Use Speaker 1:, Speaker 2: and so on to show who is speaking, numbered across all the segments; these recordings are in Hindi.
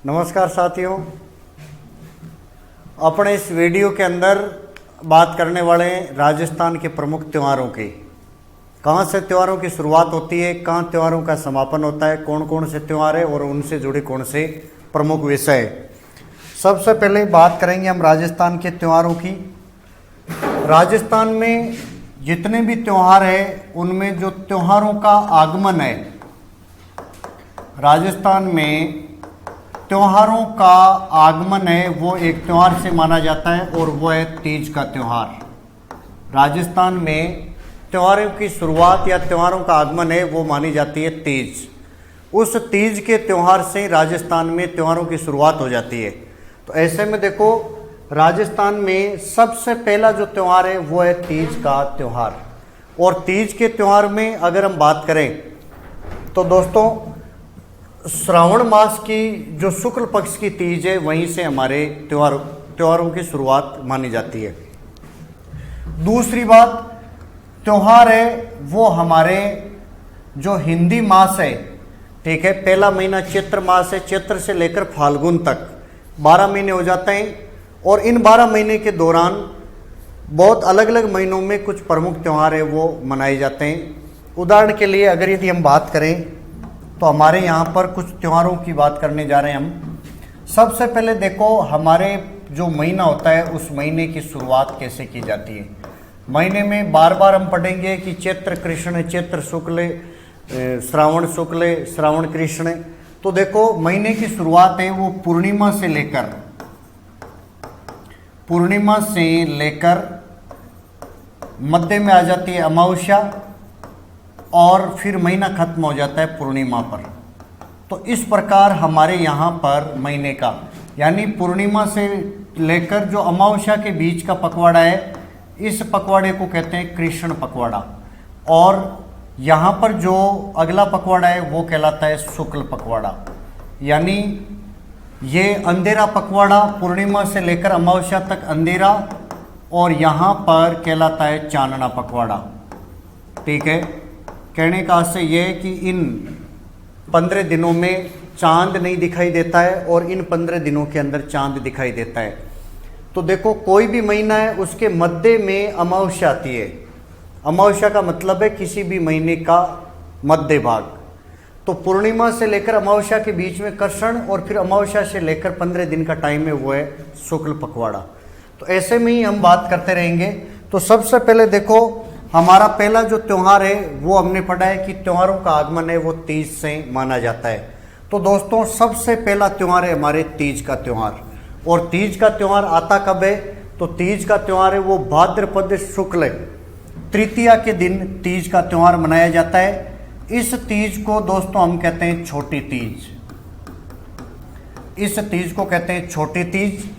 Speaker 1: नमस्कार साथियों, अपने इस वीडियो के अंदर बात करने वाले हैं राजस्थान के प्रमुख त्योहारों की। कहाँ से त्योहारों की शुरुआत होती है, कहाँ त्योहारों का समापन होता है, कौन कौन से त्यौहार है और उनसे जुड़े कौन से प्रमुख विषय। सबसे पहले बात करेंगे हम राजस्थान के त्योहारों की। राजस्थान में जितने भी त्यौहार है उनमें जो त्योहारों का आगमन है, राजस्थान में त्योहारों का आगमन है वो एक त्यौहार से माना जाता है और वो है तीज का त्यौहार। राजस्थान में त्योहारों की शुरुआत या त्योहारों का आगमन है वो मानी जाती है तीज। उस तीज के त्यौहार से राजस्थान में त्योहारों की शुरुआत हो जाती है। तो ऐसे में देखो, राजस्थान में सबसे पहला जो त्यौहार है वो है तीज का त्यौहार। और तीज के त्यौहार में अगर हम बात करें तो दोस्तों, श्रावण मास की जो शुक्ल पक्ष की तीज है वहीं से हमारे त्योहारों की शुरुआत मानी जाती है। दूसरी बात, त्यौहार है वो हमारे जो हिंदी मास है, ठीक है, पहला महीना चैत्र मास है, चैत्र से लेकर फाल्गुन तक 12 महीने हो जाते हैं। और इन 12 महीने के दौरान बहुत अलग अलग महीनों में कुछ प्रमुख त्यौहार है वो मनाए जाते हैं। उदाहरण के लिए अगर यदि हम बात करें तो हमारे यहाँ पर कुछ त्योहारों की बात करने जा रहे हैं हम। सबसे पहले देखो, हमारे जो महीना होता है उस महीने की शुरुआत कैसे की जाती है। महीने में बार बार हम पढ़ेंगे कि चैत्र कृष्ण, चैत्र शुक्ल, श्रावण शुक्ल, श्रावण कृष्ण। तो देखो, महीने की शुरुआत है वो पूर्णिमा से लेकर मध्य में आ जाती है अमावस्या, और फिर महीना खत्म हो जाता है पूर्णिमा पर। तो इस प्रकार हमारे यहाँ पर महीने का, यानी पूर्णिमा से लेकर जो अमावस्या के बीच का पखवाड़ा है, इस पखवाड़े को कहते हैं कृष्ण पखवाड़ा। और यहाँ पर जो अगला पखवाड़ा है वो कहलाता है शुक्ल पखवाड़ा। यानी ये अंधेरा पखवाड़ा पूर्णिमा से लेकर अमावस्या तक अंधेरा, और यहाँ पर कहलाता है चांदना पखवाड़ा। ठीक है, कहने का आशय ये है कि इन 15 दिनों में चांद नहीं दिखाई देता है और इन 15 दिनों के अंदर चांद दिखाई देता है। तो देखो, कोई भी महीना है उसके मध्य में अमावस्या आती है। अमावस्या का मतलब है किसी भी महीने का मध्य भाग। तो पूर्णिमा से लेकर अमावस्या के बीच में कृष्ण, और फिर अमावस्या से लेकर 15 दिन का टाइम है वो है शुक्ल पखवाड़ा। तो ऐसे में ही हम बात करते रहेंगे। तो सबसे पहले देखो, हमारा पहला जो त्यौहार है वो हमने पढ़ा है कि त्योहारों का आगमन है वो तीज से माना जाता है। तो दोस्तों, सबसे पहला त्यौहार है हमारे तीज का त्यौहार। और तीज का त्यौहार आता कब है? तो तीज का त्यौहार है वो भाद्रपद शुक्ल तृतीया के दिन तीज का त्यौहार मनाया जाता है। इस तीज को दोस्तों हम कहते हैं छोटी तीज। इस तीज को कहते हैं छोटी तीज।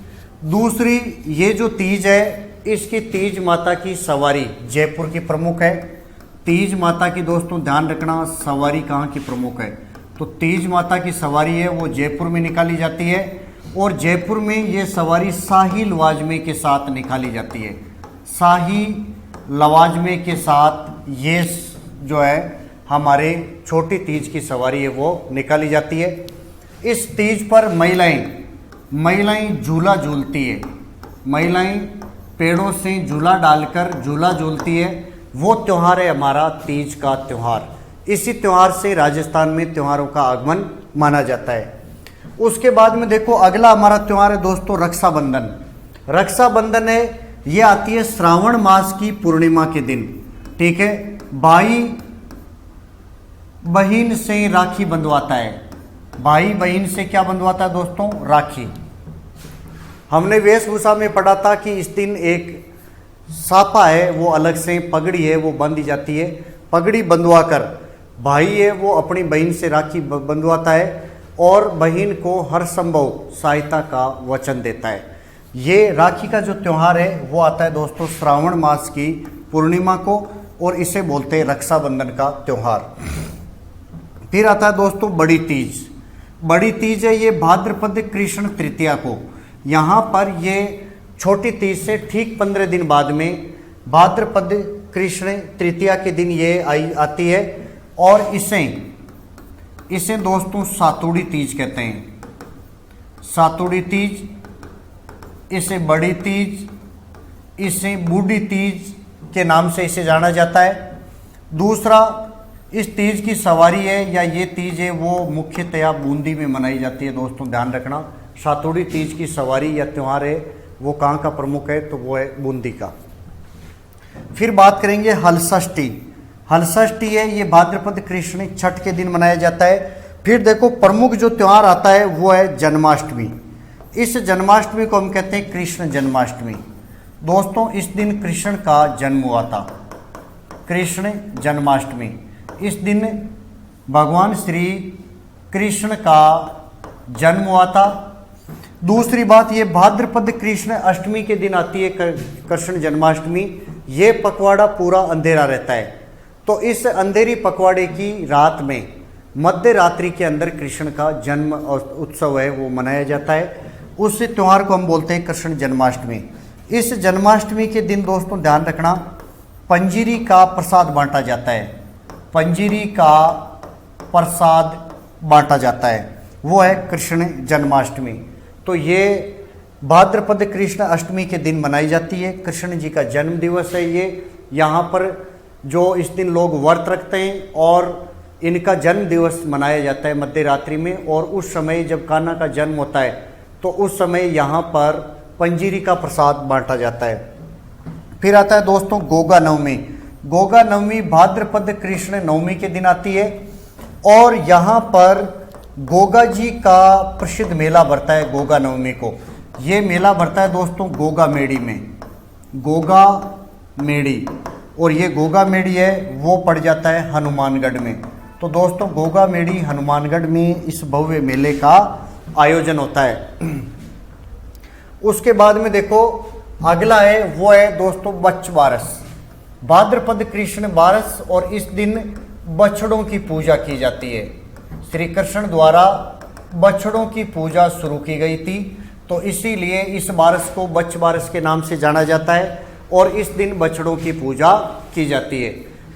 Speaker 1: दूसरी, ये जो तीज है इसकी तीज माता की सवारी जयपुर की प्रमुख है। तीज माता की दोस्तों ध्यान रखना, सवारी कहाँ की प्रमुख है? तो तीज माता की सवारी है वो जयपुर में निकाली जाती है। और जयपुर में ये सवारी शाही लवाजमे के साथ निकाली जाती है। शाही लवाजमे के साथ ये जो है हमारे छोटी तीज की सवारी है वो निकाली जाती है। इस तीज पर महिलाएं झूला झूलती है। महिलाएं पेड़ों से झूला डालकर झूला झूलती है। वो त्यौहार है हमारा तीज का त्यौहार। इसी त्यौहार से राजस्थान में त्योहारों का आगमन माना जाता है। उसके बाद में देखो, अगला हमारा त्यौहार है दोस्तों रक्षाबंधन। रक्षाबंधन है, ये आती है श्रावण मास की पूर्णिमा के दिन। ठीक है, भाई बहन से राखी बंधवाता है। भाई बहन से क्या बंधवाता है दोस्तों? राखी। हमने वेशभूषा में पढ़ा था कि इस दिन एक साफा है वो अलग से, पगड़ी है वो बांधी जाती है। पगड़ी बंधवाकर भाई है वो अपनी बहन से राखी बंधवाता है और बहन को हर संभव सहायता का वचन देता है। ये राखी का जो त्यौहार है वो आता है दोस्तों श्रावण मास की पूर्णिमा को, और इसे बोलते हैं रक्षाबंधन का त्यौहार। फिर आता है दोस्तों बड़ी तीज। बड़ी तीज है ये भाद्रपद कृष्ण तृतीया को। यहाँ पर ये छोटी तीज से ठीक 15 दिन बाद में भाद्रपद कृष्ण तृतीया के दिन ये आती है। और इसे दोस्तों सातुड़ी तीज कहते हैं। सातुड़ी तीज, इसे बड़ी तीज, इसे बूढ़ी तीज के नाम से इसे जाना जाता है। दूसरा, इस तीज की सवारी है या ये तीज है वो मुख्यतया बूंदी में मनाई जाती है। दोस्तों ध्यान रखना, सातुड़ी तीज की सवारी या त्यौहार है वो कहाँ का प्रमुख है, तो वो है बूंदी का। फिर बात करेंगे हलषष्ठी। हलषष्ठी है ये भाद्रपद कृष्ण छठ के दिन मनाया जाता है। फिर देखो प्रमुख जो त्यौहार आता है वो है जन्माष्टमी। इस जन्माष्टमी को हम कहते हैं कृष्ण जन्माष्टमी। दोस्तों इस दिन कृष्ण का जन्म हुआ था, कृष्ण जन्माष्टमी। इस दिन भगवान श्री कृष्ण का जन्म हुआ था। दूसरी बात, ये भाद्रपद कृष्ण अष्टमी के दिन आती है कृष्ण जन्माष्टमी। ये पखवाड़ा पूरा अंधेरा रहता है, तो इस अंधेरी पखवाड़े की रात में मध्य रात्रि के अंदर कृष्ण का जन्म उत्सव है वो मनाया जाता है। उस त्यौहार को हम बोलते हैं कृष्ण जन्माष्टमी। इस जन्माष्टमी के दिन दोस्तों ध्यान रखना, पंजीरी का प्रसाद बांटा जाता है। पंजीरी का प्रसाद बांटा जाता है, वो है कृष्ण जन्माष्टमी। तो ये भाद्रपद कृष्ण अष्टमी के दिन मनाई जाती है। कृष्ण जी का जन्म दिवस है ये। यहाँ पर जो इस दिन लोग व्रत रखते हैं और इनका जन्म दिवस मनाया जाता है मध्य रात्रि में। और उस समय जब कान्हा का जन्म होता है तो उस समय यहाँ पर पंजीरी का प्रसाद बांटा जाता है। फिर आता है दोस्तों गोगा नवमी। गोगा नवमी भाद्रपद कृष्ण नवमी के दिन आती है और यहाँ पर गोगा जी का प्रसिद्ध मेला भरता है गोगा नवमी को। ये मेला भरता है दोस्तों गोगा मेड़ी में, गोगा मेड़ी। और ये गोगा मेड़ी है वो पड़ जाता है हनुमानगढ़ में। तो दोस्तों गोगा मेड़ी हनुमानगढ़ में इस भव्य मेले का आयोजन होता है। उसके बाद में देखो अगला है वो है दोस्तों बच्च बारस। भाद्रपद कृष्ण बारस और इस दिन बछड़ों की पूजा की जाती है। श्री कृष्ण द्वारा बछड़ों की पूजा शुरू की गई थी, तो इसीलिए इस बारस को बच्च बारस के नाम से जाना जाता है और इस दिन बछड़ों की पूजा की जाती है।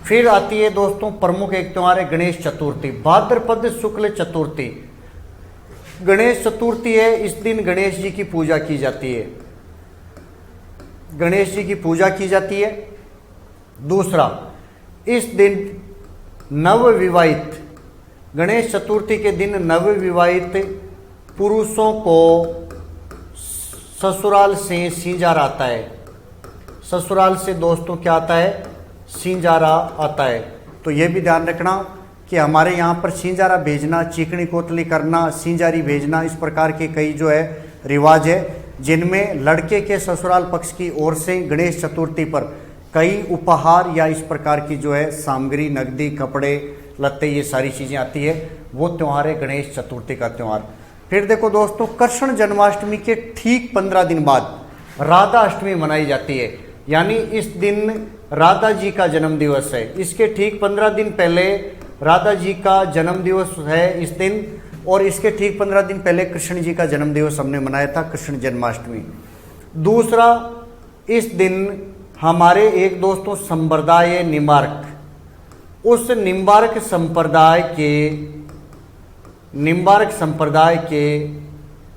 Speaker 1: फिर आती है दोस्तों प्रमुख एक त्यौहार है गणेश चतुर्थी। भाद्रपद शुक्ल चतुर्थी गणेश चतुर्थी है। इस दिन गणेश जी की पूजा की जाती है, गणेश जी की पूजा की जाती है। दूसरा, इस दिन नवविवाहित, गणेश चतुर्थी के दिन नवविवाहित पुरुषों को ससुराल से सिंजारा आता है। ससुराल से दोस्तों क्या आता है, सिंजारा आता है। तो ये भी ध्यान रखना कि हमारे यहाँ पर सिंजारा भेजना, चिकनी कोतली करना, सिंजारी भेजना, इस प्रकार के कई जो है रिवाज है जिनमें लड़के के ससुराल पक्ष की ओर से गणेश चतुर्थी पर कई उपहार या इस प्रकार की जो है सामग्री, नकदी, कपड़े, लत्ते, ये सारी चीज़ें आती है। वो त्यौहार है गणेश चतुर्थी का त्यौहार। फिर देखो दोस्तों कृष्ण जन्माष्टमी के ठीक 15 दिन बाद राधा अष्टमी मनाई जाती है, यानी इस दिन राधा जी का जन्म दिवस है। इसके ठीक 15 दिन पहले राधा जी का जन्म दिवस है इस दिन, और इसके ठीक 15 दिन पहले कृष्ण जी का जन्म दिवस हमने मनाया था, कृष्ण जन्माष्टमी। दूसरा, इस दिन हमारे एक दोस्तों संप्रदाय निम्बार्क, उस निम्बार्क संप्रदाय के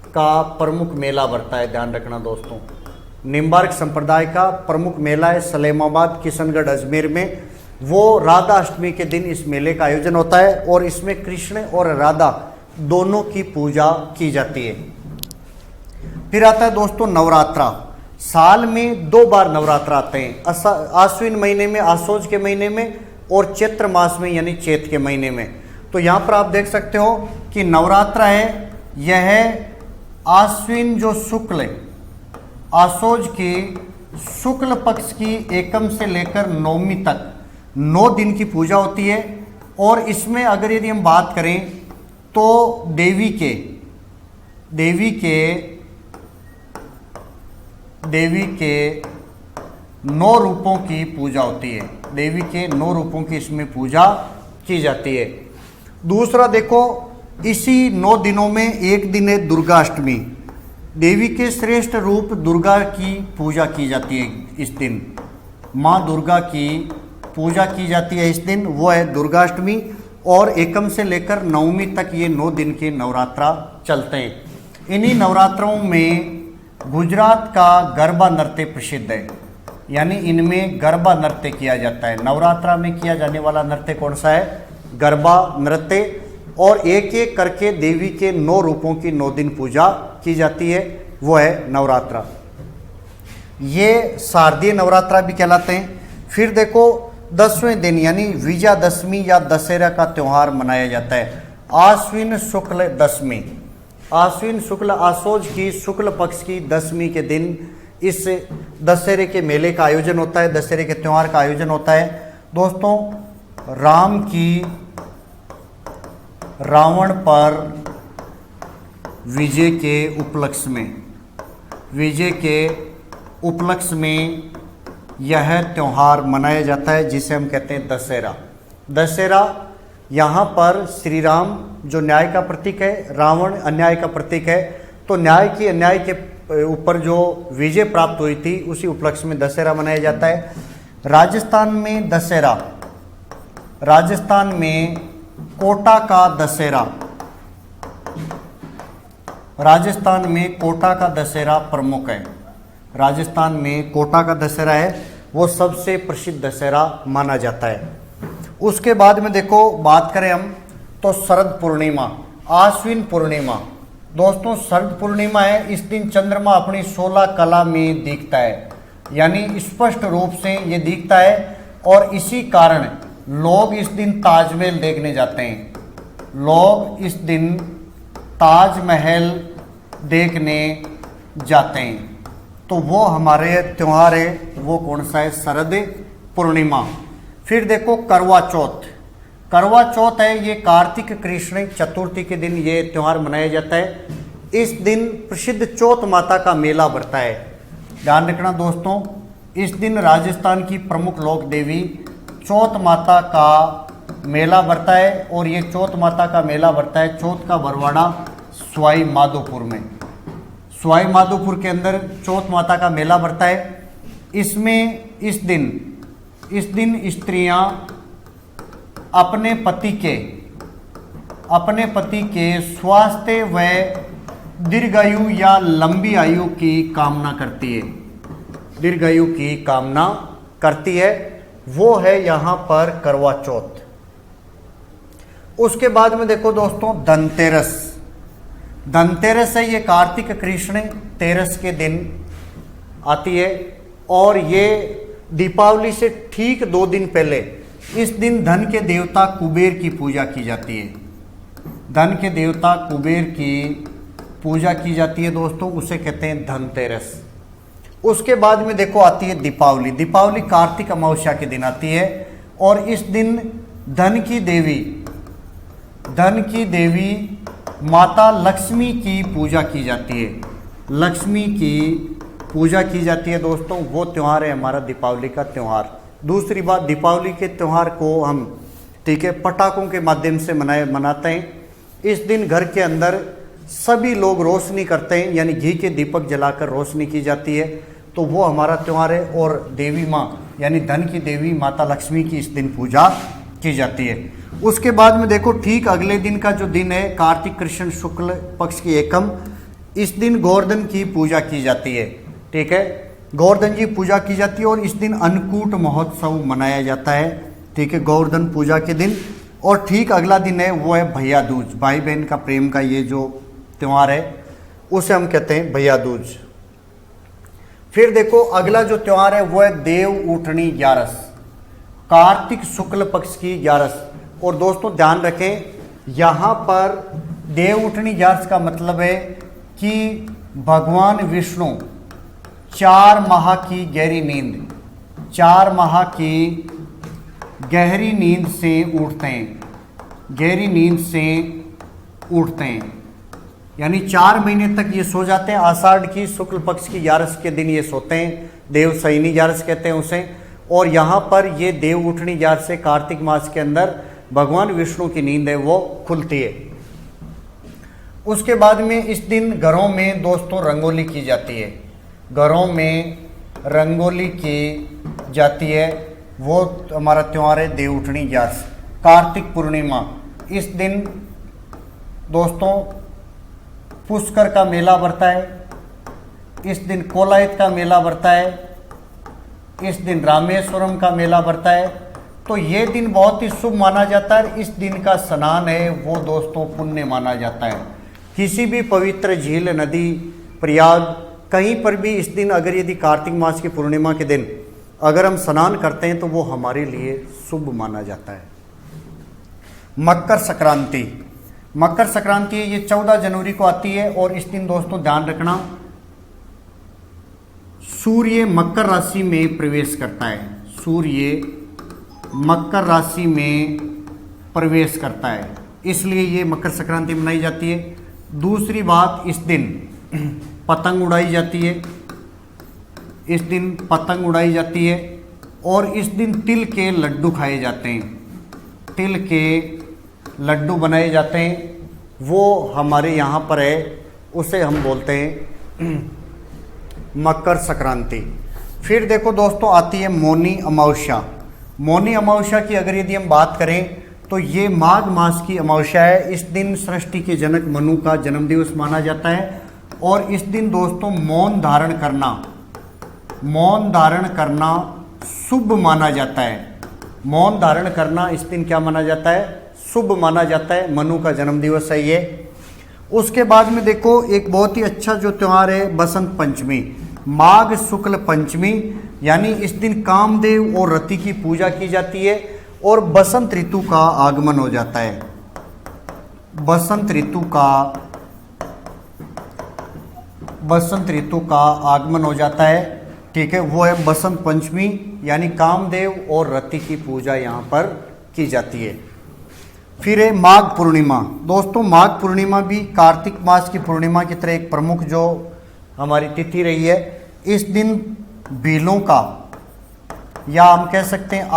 Speaker 1: का प्रमुख मेला भरता है। ध्यान रखना दोस्तों, निम्बार्क संप्रदाय का प्रमुख मेला है सलेमाबाद, किशनगढ़, अजमेर में। वो राधा अष्टमी के दिन इस मेले का आयोजन होता है और इसमें कृष्ण और राधा दोनों की पूजा की जाती है। फिर आता है दोस्तों नवरात्रा। साल में 2 बार नवरात्र आते हैं, आश्विन महीने में, आसोज के महीने में, और चैत्र मास में यानी चैत के महीने में। तो यहाँ पर आप देख सकते हो कि नवरात्रा है, यह आश्विन जो शुक्ल, आसोज की शुक्ल पक्ष की एकम से लेकर नवमी तक 9 दिन की पूजा होती है। और इसमें अगर यदि हम बात करें तो देवी के 9 रूपों की पूजा होती है। देवी के 9 रूपों की इसमें पूजा की जाती है। दूसरा देखो, इसी 9 दिनों में एक दिन है दुर्गाष्टमी। देवी के श्रेष्ठ रूप दुर्गा की पूजा की जाती है इस दिन, माँ दुर्गा की पूजा की जाती है इस दिन, वो है दुर्गाष्टमी। और एकम से लेकर नवमी तक ये 9 दिन के नवरात्रा चलते हैं। इन्हीं नवरात्रों में गुजरात का गरबा नृत्य प्रसिद्ध है, यानी इनमें गरबा नृत्य किया जाता है। नवरात्रा में किया जाने वाला नृत्य कौन सा है? गरबा नृत्य। और एक एक करके देवी के 9 रूपों की 9 दिन पूजा की जाती है, वो है नवरात्रा। ये शारदीय नवरात्रा भी कहलाते हैं। फिर देखो 10वें दिन यानी विजयादशमी या दशहरा का त्यौहार मनाया जाता है। आश्विन शुक्ल दशमी, आश्विन शुक्ल आसोज की शुक्ल पक्ष की दशमी के दिन इस दशहरे के मेले का आयोजन होता है, दशहरे के त्यौहार का आयोजन होता है। दोस्तों, राम की रावण पर विजय के उपलक्ष्य में यह त्यौहार मनाया जाता है, जिसे हम कहते हैं दशहरा। दशहरा यहाँ पर श्री राम जो न्याय का प्रतीक है, रावण अन्याय का प्रतीक है, तो न्याय की अन्याय के ऊपर जो विजय प्राप्त हुई थी उसी उपलक्ष्य में दशहरा मनाया जाता है। राजस्थान में दशहरा, राजस्थान में कोटा का दशहरा, राजस्थान में कोटा का दशहरा प्रमुख है। राजस्थान में कोटा का दशहरा है, वो सबसे प्रसिद्ध दशहरा माना जाता है। उसके बाद में देखो बात करें हम तो शरद पूर्णिमा, आश्विन पूर्णिमा। दोस्तों, शरद पूर्णिमा है, इस दिन चंद्रमा अपनी 16 कला में दिखता है, यानी स्पष्ट रूप से ये दिखता है। और इसी कारण लोग इस दिन ताजमहल देखने जाते हैं, लोग इस दिन ताजमहल देखने जाते हैं। तो वो हमारे त्यौहार है, वो कौन सा है? शरद पूर्णिमा। फिर देखो करवा चौथ, करवा चौथ है, ये कार्तिक कृष्ण चतुर्थी के दिन ये त्यौहार मनाया जाता है। इस दिन प्रसिद्ध चौथ माता का मेला बढ़ता है। ध्यान रखना दोस्तों, इस दिन राजस्थान की प्रमुख लोक देवी चौथ माता का मेला बढ़ता है। और ये चौथ माता का मेला बढ़ता है, चौथ का बरवाड़ा सवाई माधोपुर में, सवाई माधोपुर के अंदर चौथ माता का मेला बढ़ता है। इसमें इस दिन स्त्रियां अपने पति के स्वास्थ्य व दीर्घायु या लंबी आयु की कामना करती है, दीर्घायु की कामना करती है, वो है यहाँ पर करवा चौथ। उसके बाद में देखो दोस्तों धनतेरस, धनतेरस है, ये कार्तिक कृष्ण तेरस के दिन आती है। और ये दीपावली से ठीक 2 दिन पहले इस दिन धन के देवता कुबेर की पूजा की जाती है, धन के देवता कुबेर की पूजा की जाती है दोस्तों, उसे कहते हैं धनतेरस। उसके बाद में देखो आती है दीपावली, दीपावली कार्तिक अमावस्या के दिन आती है। और इस दिन धन की देवी माता लक्ष्मी की पूजा की जाती है, लक्ष्मी की पूजा की जाती है दोस्तों। वो त्यौहार है हमारा दीपावली का त्यौहार। दूसरी बात, दीपावली के त्यौहार को हम पटाखों के माध्यम से मनाते हैं। इस दिन घर के अंदर सभी लोग रोशनी करते हैं, यानी घी के दीपक जलाकर रोशनी की जाती है, तो वो हमारा त्यौहार है। और देवी माँ यानी धन की देवी माता लक्ष्मी की इस दिन पूजा की जाती है। उसके बाद में देखो ठीक अगले दिन का जो दिन है कार्तिक कृष्ण शुक्ल पक्ष की एकम, इस दिन गोवर्धन की पूजा की जाती है, ठीक है, गोवर्धन की पूजा की जाती है। और इस दिन अन्नकूट महोत्सव मनाया जाता है, ठीक है, गोवर्धन पूजा के दिन। और ठीक अगला दिन है वो है भैया दूज, भाई बहन का प्रेम का ये जो त्यौहार है उसे हम कहते हैं भैया दूज। फिर देखो अगला जो त्यौहार है वो है देव उठनी ग्यारस, कार्तिक शुक्ल पक्ष की ग्यारस। और दोस्तों ध्यान रखें, यहाँ पर देव उठनी ग्यारस का मतलब है कि भगवान विष्णु 4 माह की गहरी नींद, 4 माह की गहरी नींद से उठते हैं, गहरी नींद से उठते हैं, यानी 4 महीने तक ये सो जाते हैं। आषाढ़ की शुक्ल पक्ष की ग्यारस के दिन ये सोते हैं, देव सैनी ग्यारस कहते हैं उसे। और यहाँ पर ये देव उठनी ग्यारस से कार्तिक मास के अंदर भगवान विष्णु की नींद है वो खुलती है। उसके बाद में इस दिन घरों में दोस्तों रंगोली की जाती है, घरों में रंगोली की जाती है, वो हमारा त्यौहार है देव उठनी ग्यारस। कार्तिक पूर्णिमा, इस दिन दोस्तों पुष्कर का मेला बढ़ता है, इस दिन कोलायत का मेला बढ़ता है, इस दिन रामेश्वरम का मेला बढ़ता है। तो ये दिन बहुत ही शुभ माना जाता है। इस दिन का स्नान है वो दोस्तों पुण्य माना जाता है। किसी भी पवित्र झील, नदी, प्रयाग, कहीं पर भी इस दिन अगर यदि कार्तिक मास की पूर्णिमा के दिन अगर हम स्नान करते हैं तो वो हमारे लिए शुभ माना जाता है। मकर संक्रांति, मकर संक्रांति ये 14 जनवरी को आती है और इस दिन दोस्तों ध्यान रखना, सूर्य मकर राशि में प्रवेश करता है। सूर्य मकर राशि में प्रवेश करता है, इसलिए ये मकर संक्रांति मनाई जाती है। दूसरी बात, इस दिन पतंग उड़ाई जाती है, इस दिन पतंग उड़ाई जाती है और इस दिन तिल के लड्डू खाए जाते हैं। तिल के लड्डू बनाए जाते हैं, वो हमारे यहाँ पर है, उसे हम बोलते हैं मकर संक्रांति। फिर देखो दोस्तों आती है मौनी अमावस्या। मौनी अमावस्या की अगर यदि हम बात करें तो ये माघ मास की अमावस्या है। इस दिन सृष्टि के जनक मनु का जन्मदिवस माना जाता है और इस दिन दोस्तों मौन धारण करना शुभ माना जाता है। मौन धारण करना इस दिन क्या माना जाता है? शुभ माना जाता है। मनु का जन्मदिवस है ये। उसके बाद में देखो एक बहुत ही अच्छा जो त्यौहार है बसंत पंचमी, माघ शुक्ल पंचमी, यानी इस दिन कामदेव और रति की पूजा की जाती है और बसंत ऋतु का आगमन हो जाता है। बसंत ऋतु का आगमन हो जाता है, ठीक है। वो है बसंत पंचमी, यानी कामदेव और रति की पूजा यहाँ पर की जाती है। फिर है माघ पूर्णिमा। दोस्तों माघ पूर्णिमा भी कार्तिक मास की पूर्णिमा की तरह एक प्रमुख जो हमारी तिथि रही है। इस दिन भीलों का या हम कह सकते हैं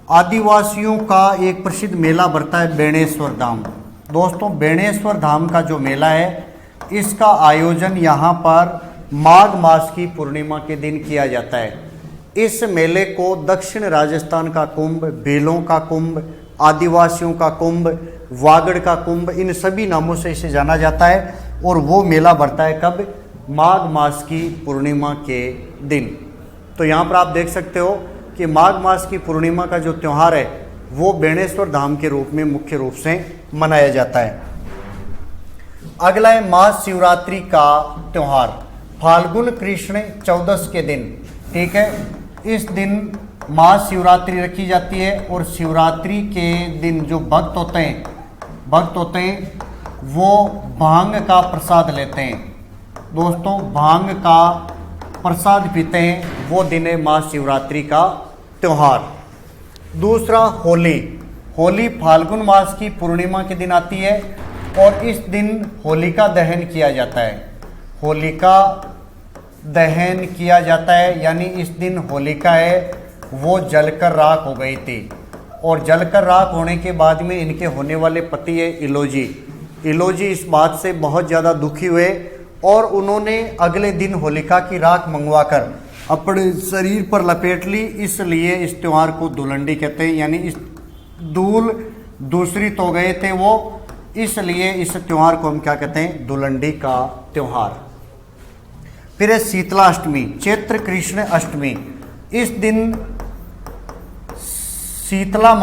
Speaker 1: आदिवासियों का एक प्रसिद्ध मेला बढ़ता है बेणेश्वर धाम। दोस्तों बेणेश्वर धाम का जो मेला है इसका आयोजन यहाँ पर माघ मास की पूर्णिमा के दिन किया जाता है। इस मेले को दक्षिण राजस्थान का कुंभ, भीलों का कुंभ, आदिवासियों का कुंभ, वागड़ का कुंभ, इन सभी नामों से इसे जाना जाता है और वो मेला बढ़ता है कब? माघ मास की पूर्णिमा के दिन। तो यहाँ पर आप देख सकते हो कि माघ मास की पूर्णिमा का जो त्यौहार है वो बेणेश्वर धाम के रूप में मुख्य रूप से मनाया जाता है। अगला है महाशिवरात्रि का त्यौहार, फाल्गुन कृष्ण चौदस के दिन, ठीक है। इस दिन महाशिवरात्रि रखी जाती है और शिवरात्रि के दिन जो भक्त होते हैं वो भांग का प्रसाद लेते हैं। दोस्तों भांग का प्रसाद पीते हैं, वो दिन है महाशिवरात्रि का त्यौहार। दूसरा होली फाल्गुन मास की पूर्णिमा के दिन आती है और इस दिन होलिका दहन किया जाता है। होलिका दहन किया जाता है, यानी इस दिन होलिका है वो जलकर राख हो गई थी और जलकर राख होने के बाद में इनके होने वाले पति है इलोजी इस बात से बहुत ज़्यादा दुखी हुए और उन्होंने अगले दिन होलिका की राख मंगवाकर अपने शरीर पर लपेट ली। इसलिए इस त्यौहार को धुलंडी कहते हैं, यानी इस धूल दूषित हो गए थे वो, इसलिए इस त्यौहार को हम क्या कहते हैं? धुलंडी का त्यौहार। फिर है शीतलाष्टमी, चैत्र कृष्ण अष्टमी। इस दिन शीतला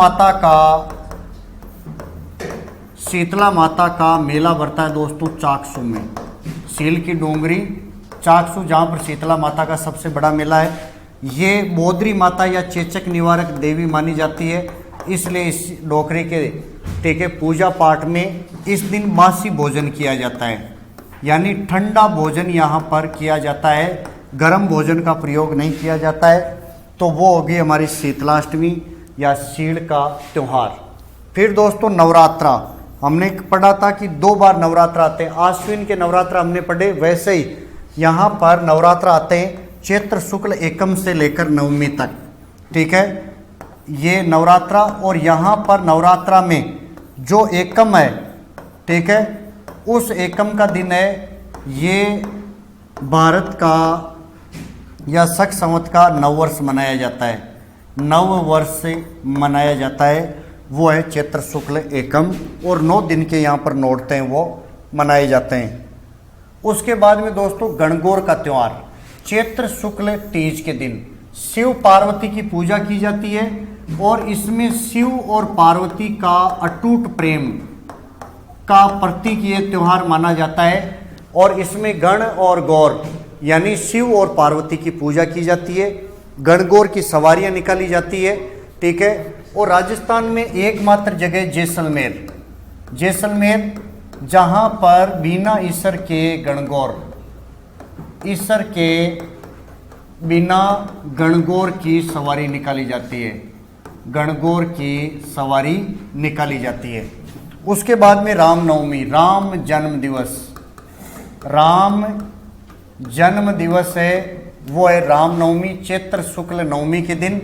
Speaker 1: माता का मेला बढ़ता है दोस्तों चाकसू में, सील की डोंगरी चाकसू, जहाँ पर शीतला माता का सबसे बड़ा मेला है। ये बोधरी माता या चेचक निवारक देवी मानी जाती है, इसलिए इस डोकरे के पूजा पाठ में इस दिन बासी भोजन किया जाता है, यानी ठंडा भोजन यहाँ पर किया जाता है, गर्म भोजन का प्रयोग नहीं किया जाता है। तो वो होगी हमारी शीतलाष्टमी या शील का त्यौहार। फिर दोस्तों नवरात्रा, हमने पढ़ा था कि 2 बार नवरात्र आते हैं। आश्विन के नवरात्र हमने पढ़े, वैसे ही यहाँ पर नवरात्र आते हैं चैत्र शुक्ल एकम से लेकर नवमी तक, ठीक है। ये नवरात्रा, और यहाँ पर नवरात्रा में जो एकम है, ठीक है, उस एकम का दिन है ये भारत का या शक संवत का नववर्ष मनाया जाता है, नववर्ष मनाया जाता है, वो है चैत्र शुक्ल एकम। और 9 दिन के यहाँ पर नोटते हैं वो मनाए जाते हैं। उसके बाद में दोस्तों गणगौर का त्यौहार, चैत्र शुक्ल तीज के दिन शिव पार्वती की पूजा की जाती है और इसमें शिव और पार्वती का अटूट प्रेम का प्रतीक ये त्यौहार माना जाता है और इसमें गण और गौर यानी शिव और पार्वती की पूजा की जाती है। गणगौर की सवारियां निकाली जाती है, ठीक है। और राजस्थान में एकमात्र जगह जैसलमेर, जहां पर बिना ईसर के गणगौर, ईसर के बिना गणगौर की सवारी निकाली जाती है, गणगौर की सवारी निकाली जाती है। उसके बाद में रामनवमी, राम जन्म दिवस है, वो है रामनवमी, चैत्र शुक्ल नवमी के दिन।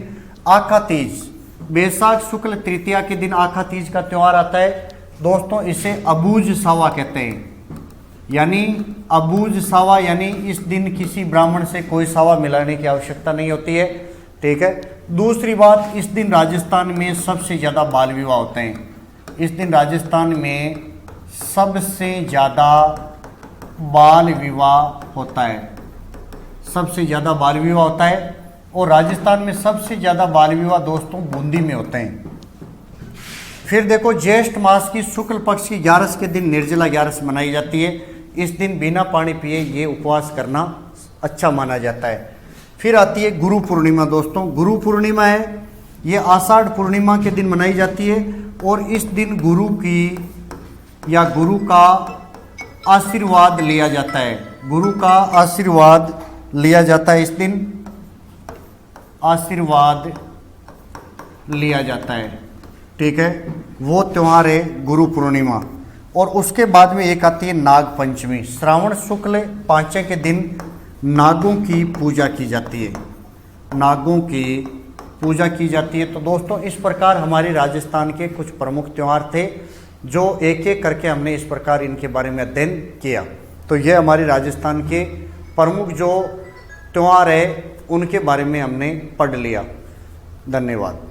Speaker 1: आखा तीज, बैसाख शुक्ल तृतीया के दिन आखा तीज का त्यौहार आता है दोस्तों। इसे अबूझ सावा कहते हैं, यानी अबूझ सावा यानी इस दिन किसी ब्राह्मण से कोई सावा मिलाने की आवश्यकता नहीं होती है, ठीक है। दूसरी बात, इस दिन राजस्थान में सबसे ज़्यादा बाल विवाह होते हैं। इस दिन राजस्थान में सबसे ज़्यादा बाल विवाह होता है, सबसे ज़्यादा बाल विवाह होता है। और राजस्थान में सबसे ज़्यादा बाल विवाह दोस्तों बूंदी में होते हैं। फिर देखो, ज्येष्ठ मास की शुक्ल पक्ष की 11 के दिन निर्जला 11 मनाई जाती है। इस दिन बिना पानी पिए ये उपवास करना अच्छा माना जाता है। फिर आती है गुरु पूर्णिमा दोस्तों। गुरु पूर्णिमा है, ये आषाढ़ पूर्णिमा के दिन मनाई जाती है और इस दिन गुरु की या गुरु का आशीर्वाद लिया जाता है। गुरु का आशीर्वाद लिया जाता है, इस दिन आशीर्वाद लिया जाता है, ठीक है। वो त्यौहार है गुरु पूर्णिमा। और उसके बाद में एक आती है नाग पंचमी, श्रावण शुक्ल 5 के दिन नागों की पूजा की जाती है, नागों की पूजा की जाती है। तो दोस्तों इस प्रकार हमारे राजस्थान के कुछ प्रमुख त्यौहार थे जो एक एक करके हमने इस प्रकार इनके बारे में अध्ययन किया। तो ये हमारे राजस्थान के प्रमुख जो त्यौहार है उनके बारे में हमने पढ़ लिया। धन्यवाद।